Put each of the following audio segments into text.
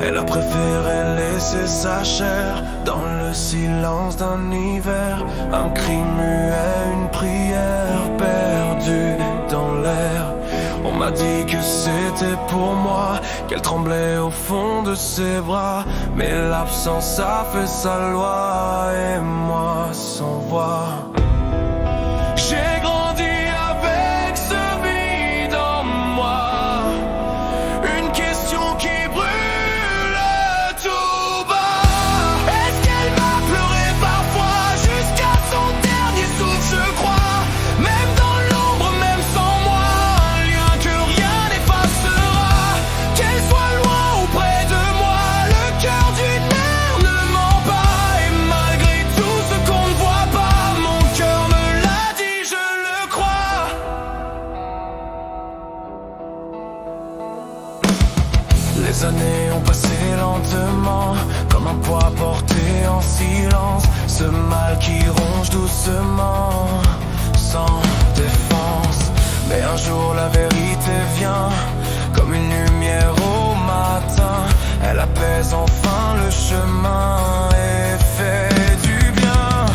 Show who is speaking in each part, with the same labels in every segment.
Speaker 1: Elle a préféré laisser sa chair dans le silence d'un hiver. Un cri muet, une prière perdue dans l'air. On m'a dit que c'était pour moi, qu'elle tremblait au fond de ses bras. Mais l'absence a fait sa loi, et moi sans voix. J'ai grandi avec ce vide en moi, une question qui brûle tout bas. Est-ce qu'elle m'a pleuré parfois jusqu'à son dernier souffle, je crois. Même dans l'ombre, même sans moi, un lien que rien n'effacera. Qu'elle soit loin ou près de moi, le cœur d'une mère ne ment pas. Et malgré tout ce qu'on ne voit pas, mon cœur me l'a dit, je le crois. Les années ont passé lentement, comme un poids porté en silence. Ce mal qui ronge doucement, sans défense. Mais un jour la vérité vient, comme une lumière au matin. Elle apaise enfin le chemin et fait du bien.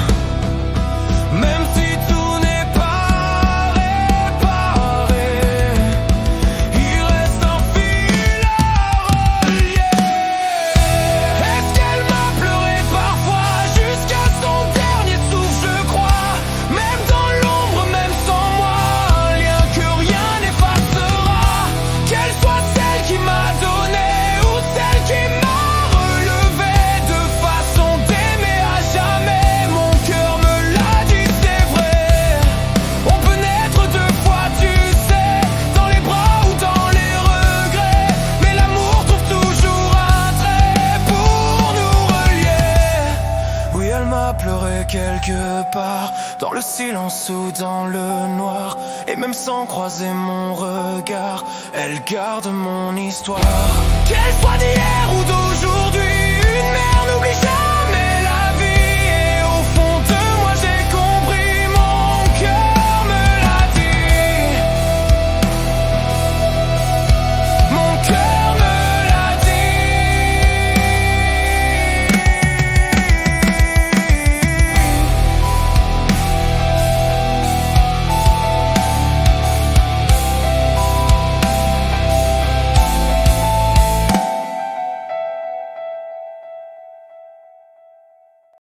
Speaker 1: Même si tout n'est pas réparé, il reste un fil à relier. Est-ce qu'elle m'a pleuré parfois jusqu'à son dernier souffle, je crois. Même dans l'ombre, même sans moi, un lien que rien n'effacera. Qu'elle soit celle qui m'a donné ou celle qui m'a relevé, de façon d'aimer à jamais, mon cœur me l'a dit, c'est vrai. On peut naître deux fois, tu sais, dans les bras ou dans les regrets. Mais l'amour trouve toujours un trait pour nous relier. Oui, elle m'a pleuré quelque part, dans le silence ou dans le noir. Et même sans croiser mon regard, elle garde mon histoire. Qu'elle soit d'hier ou d'aujourd'hui,